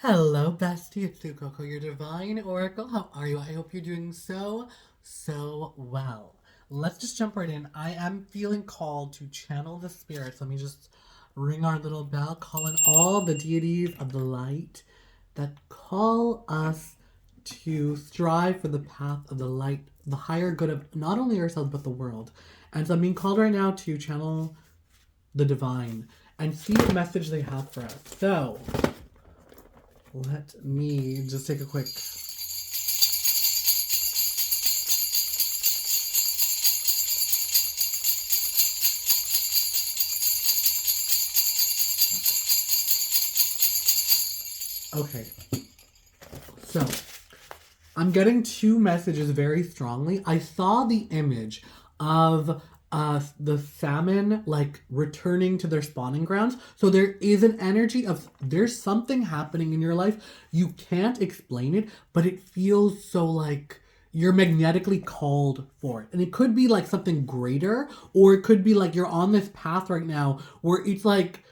Hello, bestie. It's Coco, your divine oracle. How are you? I hope you're doing so well. Let's just jump right in. I am feeling called to channel the spirits. Let me just ring our little bell, call in all the deities of the light that call us to strive for the path of the light, the higher good of not only ourselves but the world. And so I'm being called right now to channel the divine and see what message they have for us. So, let me just take a quick. Okay. So, I'm getting two messages very strongly. I saw the image of the salmon like returning to their spawning grounds. So there is an energy of there's something happening in your life. You can't explain it, but it feels so like you're magnetically called for it. And it could be like something greater, or it could be like you're on this path right now where it's like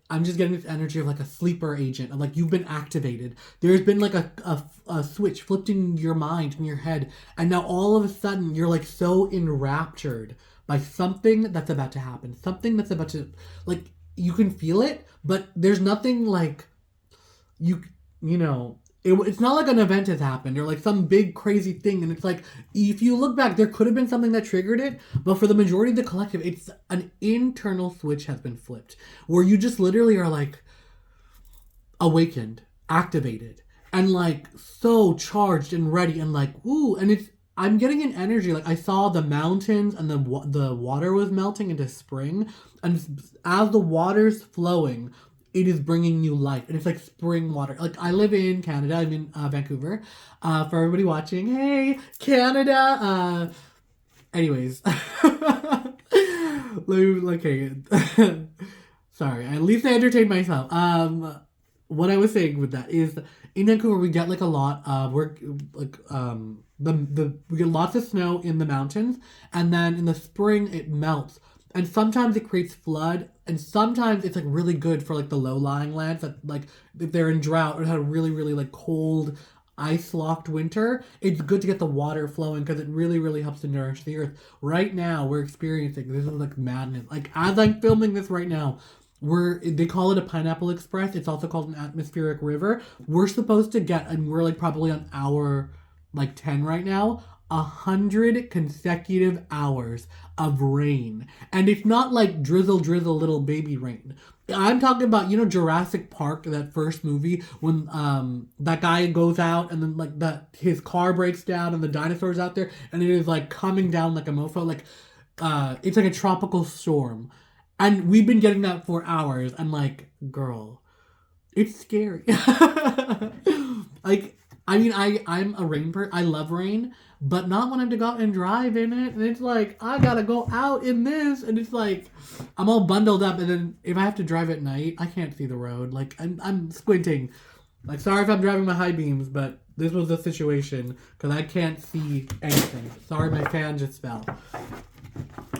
I'm just getting this energy of like a sleeper agent, of like you've been activated. There's been like a switch flipped in your mind, in your head, and now all of a sudden you're like so enraptured by something that's about to happen. Something that's about to, like, you can feel it, but there's nothing like you you know it's not like an event has happened or like some big crazy thing, and it's like if you look back there could have been something that triggered it, but for the majority of the collective it's an internal switch has been flipped where you just literally are like awakened, activated, and like so charged and ready and like ooh. And it's I'm getting an energy like I saw the mountains and the water was melting into spring, and as the water's flowing it is bringing new life, and it's like spring water. Like I live in Canada, I'm in Vancouver. For everybody watching, hey Canada. Anyways, okay. Sorry, at least I entertained myself. What I was saying with that is in Vancouver we get like a lot of work, like the we get lots of snow in the mountains, and then in the spring it melts, and sometimes it creates flood, and sometimes it's like really good for like the low lying lands that like if they're in drought or had a really like cold ice locked winter. It's good to get the water flowing because it really helps to nourish the earth. Right now we're experiencing this is like madness. Like as I'm filming this right now, they call it a pineapple express. It's also called an atmospheric river. We're supposed to get, and we're like probably on hour like 10 right now, 100 consecutive hours of rain. And it's not like drizzle little baby rain. I'm talking about, Jurassic Park, that first movie when that guy goes out and then like that his car breaks down and the dinosaurs out there and it is like coming down like a mofo. Like it's like a tropical storm. And we've been getting that for hours. And like, girl, it's scary. Like, I mean, I'm a rain person. I love rain, but not when I have to go out and drive in it. And it's like, I gotta go out in this. And it's like, I'm all bundled up. And then if I have to drive at night, I can't see the road. Like, I'm squinting. Like, sorry if I'm driving my high beams, but this was the situation. Because I can't see anything. Sorry, my fan just fell.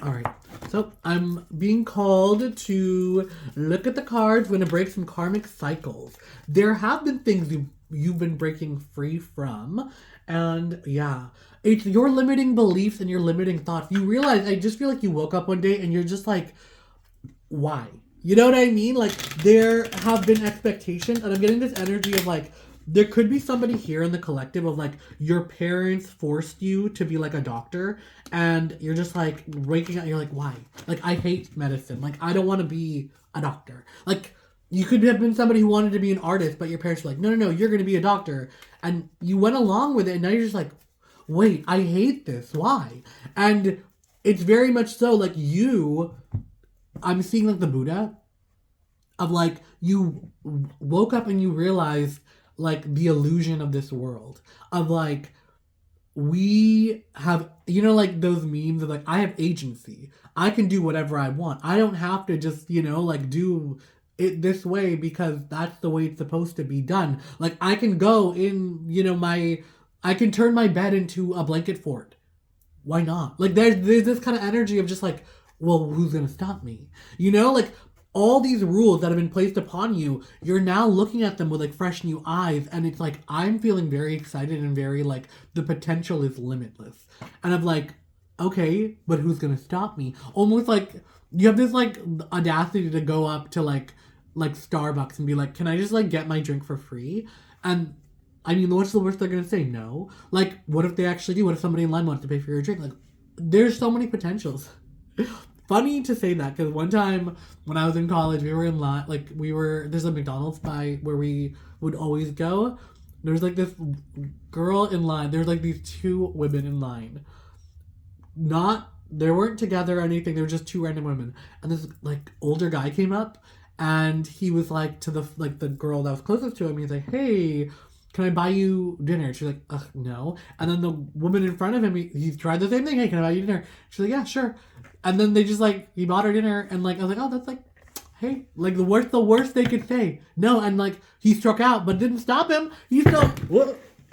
Alright, so I'm being called to look at the cards. We're going to break some karmic cycles. There have been things you've been breaking free from. And yeah, it's your limiting beliefs and your limiting thoughts. You realize, I just feel like you woke up one day and you're just like, why? You know what I mean? Like, there have been expectations, and I'm getting this energy of like, there could be somebody here in the collective of like your parents forced you to be like a doctor, and you're just like waking up, you're like, why? Like, I hate medicine. Like, I don't want to be a doctor. Like, you could have been somebody who wanted to be an artist, but your parents were like, no, you're going to be a doctor. And you went along with it, and now you're just like, wait, I hate this. Why? And it's very much so like I'm seeing like the Buddha of like you woke up and you realized like the illusion of this world of like we have like those memes of like I have agency, I can do whatever I want, I don't have to just like do it this way because that's the way it's supposed to be done. Like I can go in I can turn my bed into a blanket fort. Why not? Like there's this kind of energy of just like, well, who's gonna stop me? Like all these rules that have been placed upon you, you're now looking at them with like fresh new eyes, and it's like I'm feeling very excited and very like the potential is limitless. And I'm like, okay, but who's gonna stop me? Almost like you have this like audacity to go up to like Starbucks and be like, can I just like get my drink for free? And I mean, what's the worst they're gonna say? No. Like, what if they actually do? What if somebody in line wants to pay for your drink? Like, there's so many potentials. Funny to say that, because one time when I was in college, we were in line, like there's a McDonald's by where we would always go. There's like this girl in line. There's like these two women in line. They weren't together or anything. They were just two random women. And this like older guy came up, and he was like to the girl that was closest to him. He's like, "Hey, can I buy you dinner?" She's like, "Ugh, no." And then the woman in front of him, he tried the same thing. "Hey, can I buy you dinner?" She's like, "Yeah, sure." And then they just like, he bought her dinner, and like, I was like, oh, that's like, hey, like the worst they could say. No, and like, he struck out, but didn't stop him. He still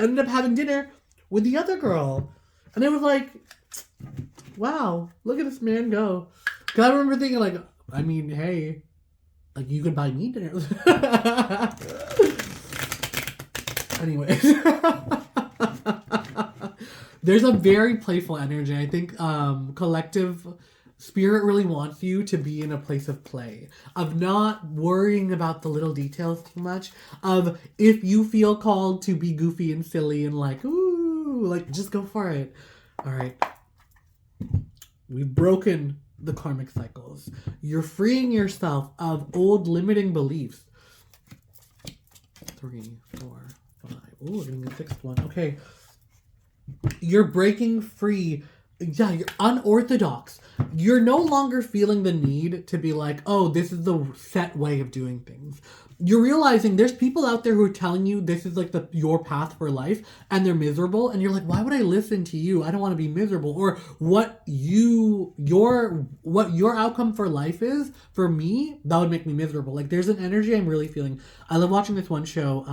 ended up having dinner with the other girl. And it was like, wow, look at this man go. Because I remember thinking like, I mean, hey, like you could buy me dinner. Anyways. There's a very playful energy. I think collective spirit really wants you to be in a place of play, of not worrying about the little details too much, of if you feel called to be goofy and silly and like, ooh, like just go for it. All right. We've broken the karmic cycles. You're freeing yourself of old limiting beliefs. 3, 4, 5. Ooh, we're getting a 6th one. Okay. You're breaking free. Yeah, you're unorthodox. You're no longer feeling the need to be like, oh, this is the set way of doing things. You're realizing there's people out there who are telling you this is like your path for life, and they're miserable, and you're like, why would I listen to you? I don't want to be miserable. Or what your outcome for life is, for me, that would make me miserable. Like there's an energy I'm really feeling. I love watching this one show,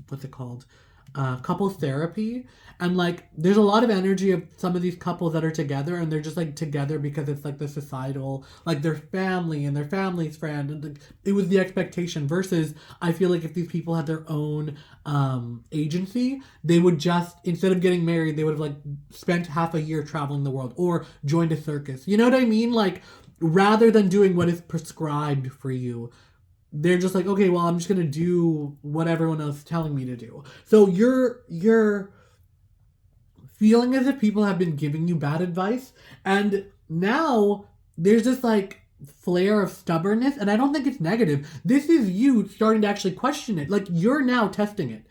what's it called? Couples therapy, and like there's a lot of energy of some of these couples that are together, and they're just like together because it's like the societal, like their family and their family's friend, and like, it was the expectation. Versus I feel like if these people had their own agency, they would just, instead of getting married, they would have like spent half a year traveling the world or joined a circus, you know what I mean? Like rather than doing what is prescribed for you, they're just like, okay, well, I'm just gonna do what everyone else is telling me to do. So you're feeling as if people have been giving you bad advice, and now there's this like flare of stubbornness, and I don't think it's negative. This is you starting to actually question it. Like you're now testing it.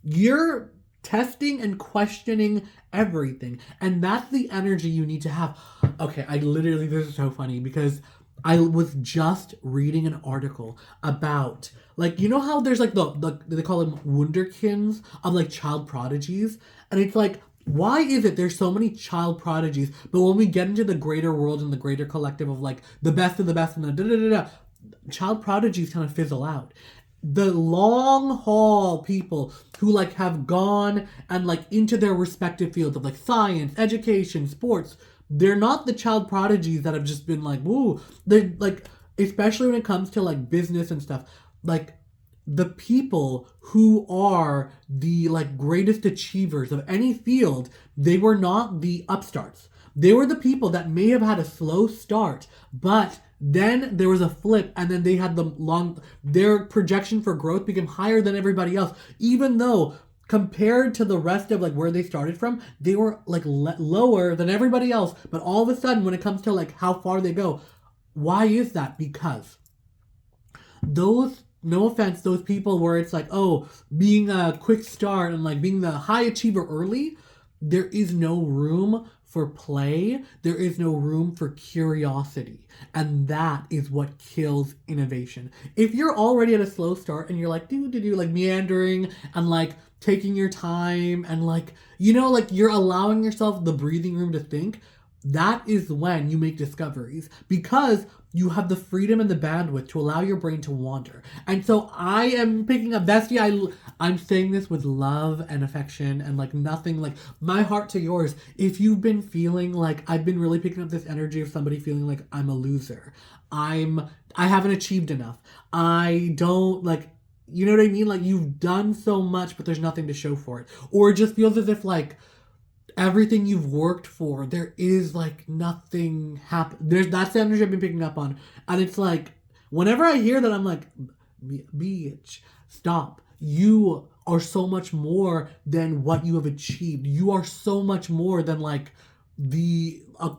You're testing and questioning everything, and that's the energy you need to have. Okay, this is so funny because I was just reading an article about, like, you know how there's like the they call them wunderkinds of like child prodigies, and it's like, why is it there's so many child prodigies, but when we get into the greater world and the greater collective of like the best of the best and the da-da-da-da, child prodigies kind of fizzle out. The long haul people who like have gone and like into their respective fields of like science, education, sports, they're not the child prodigies that have just been like, woo. They're like, especially when it comes to like business and stuff, like the people who are the like greatest achievers of any field, they were not the upstarts. They were the people that may have had a slow start, but then there was a flip, and then they had their projection for growth became higher than everybody else, even though compared to the rest of like where they started from, they were like lower than everybody else. But all of a sudden, when it comes to like how far they go, why is that? Because those, no offense, those people where it's like, oh, being a quick start and like being the high achiever early, there is no room for play. There is no room for curiosity. And that is what kills innovation. If you're already at a slow start and you're like, like meandering and like taking your time and like, you know, like you're allowing yourself the breathing room to think, that is when you make discoveries. Because you have the freedom and the bandwidth to allow your brain to wander. And so I am picking up, bestie, I'm saying this with love and affection and like nothing, like my heart to yours. If you've been feeling like, I've been really picking up this energy of somebody feeling like I'm a loser. I haven't achieved enough. I don't like, you know what I mean? Like you've done so much, but there's nothing to show for it. Or it just feels as if like everything you've worked for, there is like nothing happen. That's the energy I've been picking up on. And it's like, whenever I hear that, I'm like, bitch, stop. You are so much more than what you have achieved. You are so much more than like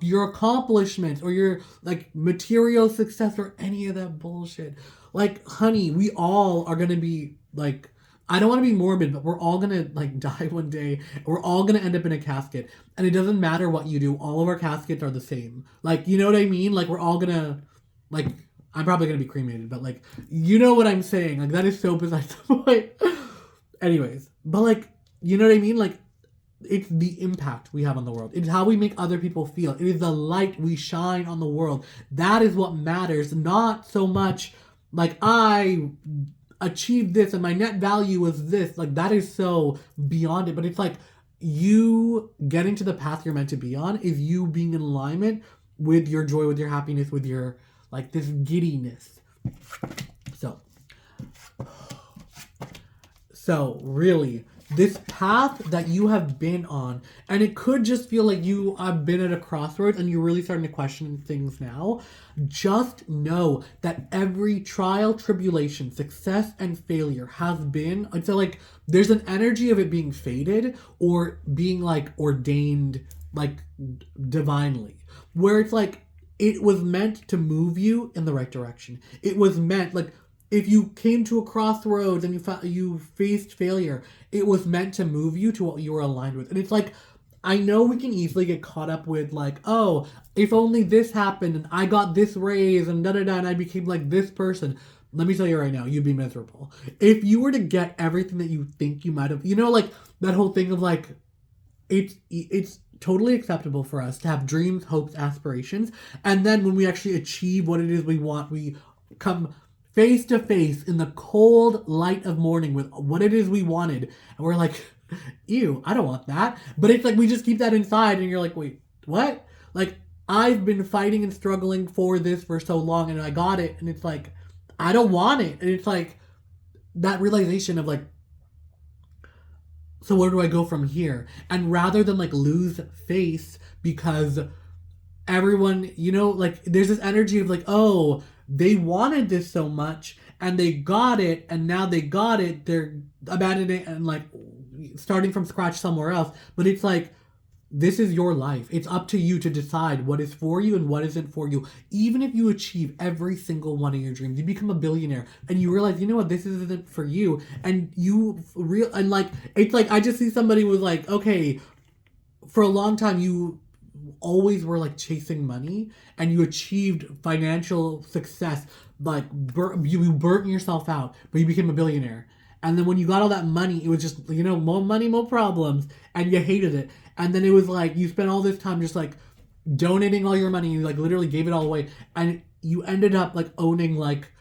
your accomplishments or your like material success or any of that bullshit. Like, honey, we all are gonna be like, I don't want to be morbid, but we're all gonna like die one day. We're all gonna end up in a casket, and it doesn't matter what you do. All of our caskets are the same. Like, you know what I mean? Like, we're all gonna, like, I'm probably gonna be cremated, but like, you know what I'm saying? Like, that is so beside the point. Anyways, but like, you know what I mean? Like, it's the impact we have on the world. It's how we make other people feel. It is the light we shine on the world. That is what matters. Not so much like I achieved this and my net value was this. Like that is so beyond it. But it's like you getting to the path you're meant to be on is you being in alignment with your joy, with your happiness, with your like this giddiness. So really, this path that you have been on, and it could just feel like you have been at a crossroads and you're really starting to question things now. Just know that every trial, tribulation, success, and failure has been, I'd say like, there's an energy of it being fated or being like ordained, like divinely, where it's like, it was meant to move you in the right direction. It was meant, like, if you came to a crossroads and you faced failure, it was meant to move you to what you were aligned with. And it's like, I know we can easily get caught up with like, oh, if only this happened and I got this raise and da-da-da and I became like this person. Let me tell you right now, you'd be miserable. If you were to get everything that you think you might have, you know, like that whole thing of like, it's totally acceptable for us to have dreams, hopes, aspirations. And then when we actually achieve what it is we want, we come face to face in the cold light of morning with what it is we wanted. And we're like, ew, I don't want that. But it's like, we just keep that inside and you're like, wait, what? Like, I've been fighting and struggling for this for so long and I got it. And it's like, I don't want it. And it's like that realization of like, so where do I go from here? And rather than like lose face because everyone, you know, like there's this energy of like, oh, they wanted this so much and they got it and now they got it, they're abandoning it and like starting from scratch somewhere else. But it's like, this is your life. It's up to you to decide what is for you and what isn't for you. Even if you achieve every single one of your dreams, you become a billionaire and you realize, you know what, this isn't for you. And and like, it's like, I just see somebody was like, okay, for a long time, you always were like chasing money and you achieved financial success, like you burnt yourself out, but you became a billionaire. And then when you got all that money, it was just, you know, more money, more problems, and you hated it. And then it was like you spent all this time just like donating all your money, you like literally gave it all away, and you ended up like owning like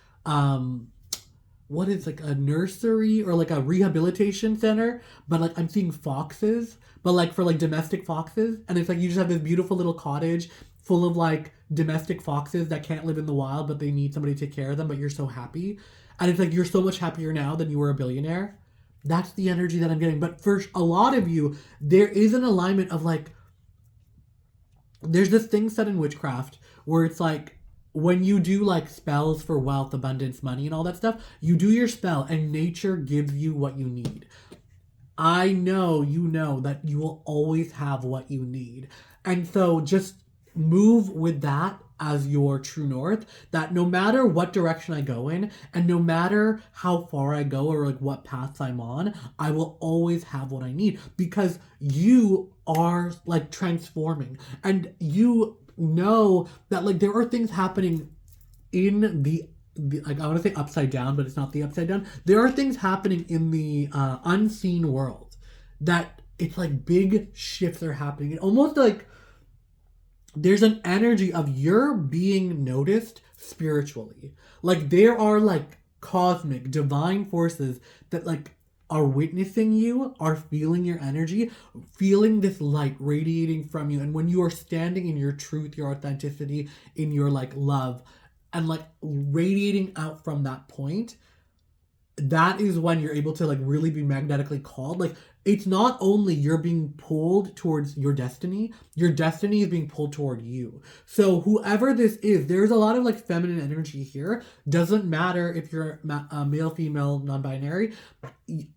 what is like a nursery or like a rehabilitation center, but like I'm seeing foxes, but like for like domestic foxes. And it's like you just have this beautiful little cottage full of like domestic foxes that can't live in the wild, but they need somebody to take care of them, but you're so happy. And it's like you're so much happier now than you were a billionaire. That's the energy that I'm getting. But for a lot of you, there is an alignment of like, there's this thing said in witchcraft where it's like, when you do like spells for wealth, abundance, money, and all that stuff, you do your spell and nature gives you what you need. I know you know that you will always have what you need. And so just move with that as your true north, that no matter what direction I go in and no matter how far I go or like what paths I'm on, I will always have what I need because you are like transforming and you know that like there are things happening in the like I want to say upside down, but it's not the upside down. There are things happening in the unseen world that it's like big shifts are happening. It almost like there's an energy of you're being noticed spiritually. Like there are like cosmic divine forces that like are witnessing you, are feeling your energy, feeling this light radiating from you. And when you are standing in your truth, your authenticity, in your like love, and like radiating out from that point, that is when you're able to like really be magnetically called. Like it's not only you're being pulled towards your destiny is being pulled toward you. So whoever this is, there's a lot of like feminine energy here. Doesn't matter if you're male, female, non-binary.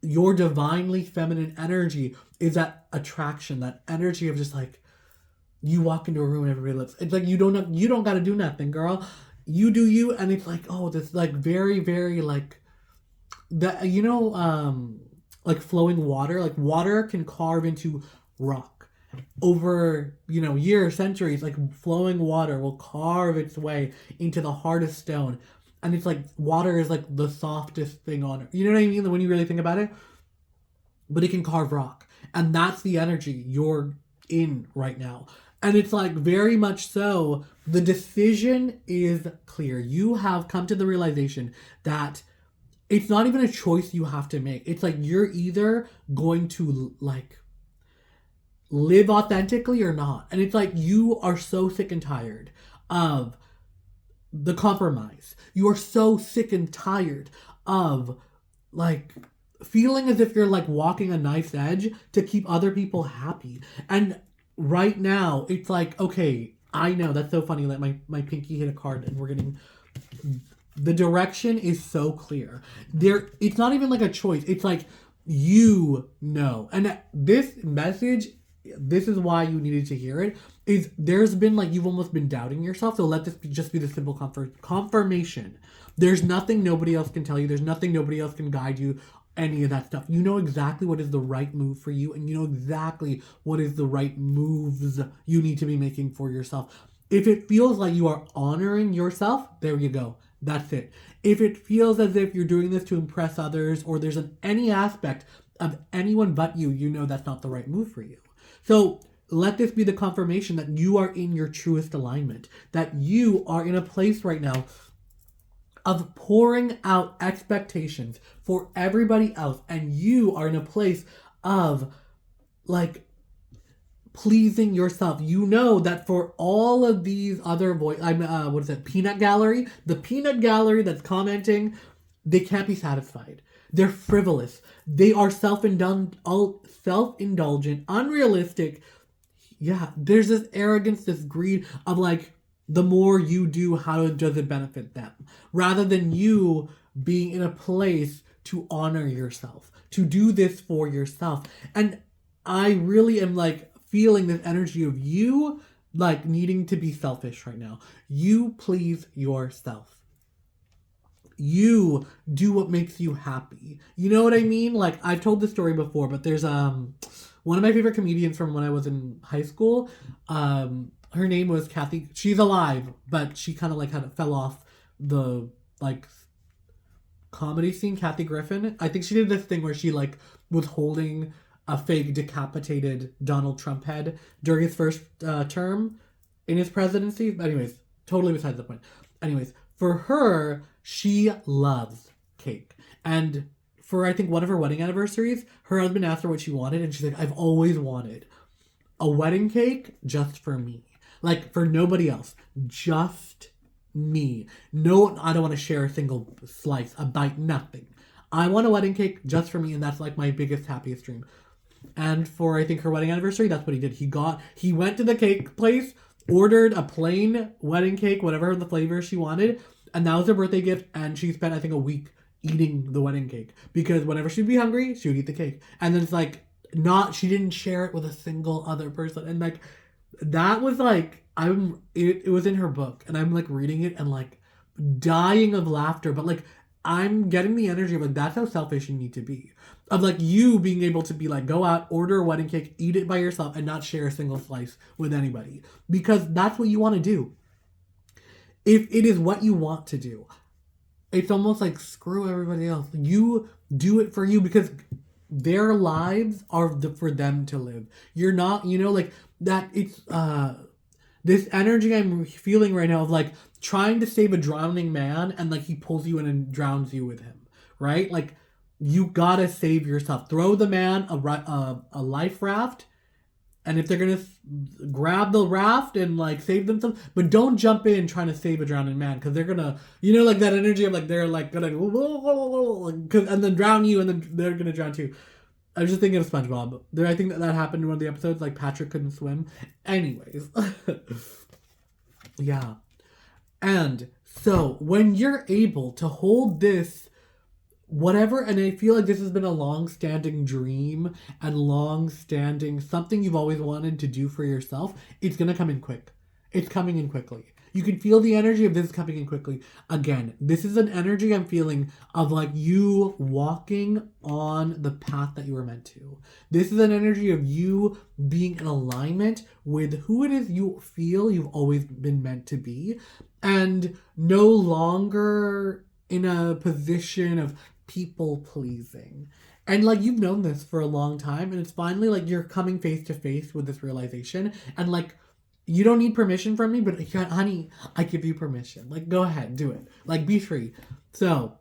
Your divinely feminine energy is that attraction, that energy of just like you walk into a room and everybody looks. It's like you don't got to do nothing, girl. You do you, and it's like, oh, this like very very like that, like flowing water. Like water can carve into rock over years, centuries. Like flowing water will carve its way into the hardest stone, and it's like water is like the softest thing on earth. You know what I mean when you really think about it. But it can carve rock, and that's the energy you're in right now. And it's like very much so the decision is clear. You have come to the realization that it's not even a choice you have to make. It's like you're either going to like live authentically or not. And it's like you are so sick and tired of the compromise. You are so sick and tired of like feeling as if you're like walking a knife's edge to keep other people happy. And right now it's like, okay, I know that's so funny that my pinky hit a card and we're getting... The direction is so clear. It's not even like a choice. It's like and this message, this is why you needed to hear it, is there's been like you've almost been doubting yourself. So let this just be the simple confirmation. There's nothing nobody else can tell you. There's nothing nobody else can guide you. Any of that stuff. You know exactly what is the right move for you, and you know exactly what is the right moves you need to be making for yourself. If it feels like you are honoring yourself, there you go. That's it. If it feels as if you're doing this to impress others, or there's any aspect of anyone but you, you know that's not the right move for you. So let this be the confirmation that you are in your truest alignment, that you are in a place right now of pouring out expectations for everybody else, and you are in a place of like pleasing yourself. You know that for all of these other peanut gallery, the peanut gallery that's commenting, they can't be satisfied. They're frivolous. They are self-indulgent, unrealistic. Yeah, there's this arrogance, this greed of like, the more you do, how does it benefit them? Rather than you being in a place to honor yourself, to do this for yourself. And I really am like feeling this energy of you like needing to be selfish right now. You please yourself. You do what makes you happy. You know what I mean? Like I've told this story before, but there's one of my favorite comedians from when I was in high school. Her name was Kathy. She's alive, but she kind of like fell off the like comedy scene. Kathy Griffin. I think she did this thing where she like was holding a fake decapitated Donald Trump head during his first term in his presidency. But anyways, totally besides the point. Anyways, for her, she loves cake. And for I think one of her wedding anniversaries, her husband asked her what she wanted, and she's like, I've always wanted a wedding cake just for me. Like for nobody else. Just me. No, I don't want to share a single slice, a bite, nothing. I want a wedding cake just for me, and that's like my biggest, happiest dream. And for I think her wedding anniversary, that's what he did. He went to the cake place, ordered a plain wedding cake, whatever the flavor she wanted, and that was her birthday gift. And she spent I think a week eating the wedding cake, because whenever she'd be hungry, she would eat the cake. And then it's like she didn't share it with a single other person. And like that was like it was in her book, and I'm like reading it and like dying of laughter, but like I'm getting the energy of like that's how selfish you need to be. Of like you being able to be like, go out, order a wedding cake, eat it by yourself, and not share a single slice with anybody. Because that's what you want to do. If it is what you want to do, it's almost like screw everybody else. You do it for you, because their lives are for them to live. You're not, like that. It's This energy I'm feeling right now of like trying to save a drowning man and like he pulls you in and drowns you with him, right? Like you gotta save yourself. Throw the man a life raft, and if they're gonna grab the raft and like save themselves, but don't jump in trying to save a drowning man because they're gonna, like that energy of like they're like gonna and then drown you and then they're gonna drown too. I was just thinking of SpongeBob. I think that happened in one of the episodes. Like Patrick couldn't swim. Anyways, yeah. And so when you're able to hold this whatever, and I feel like this has been a long-standing dream and long-standing something you've always wanted to do for yourself, it's gonna come in quick. It's coming in quickly. You can feel the energy of this coming in quickly. Again, this is an energy I'm feeling of like you walking on the path that you were meant to. This is an energy of you being in alignment with who it is you feel you've always been meant to be, and no longer in a position of people pleasing. And like you've known this for a long time, and it's finally like you're coming face to face with this realization, and like you don't need permission from me, but honey, I give you permission. Like go ahead, do it. Like be free. So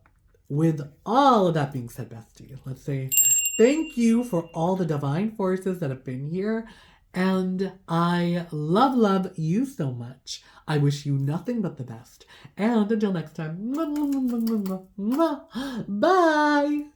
with all of that being said, bestie, let's say thank you for all the divine forces that have been here. And I love you so much. I wish you nothing but the best. And until next time, bye.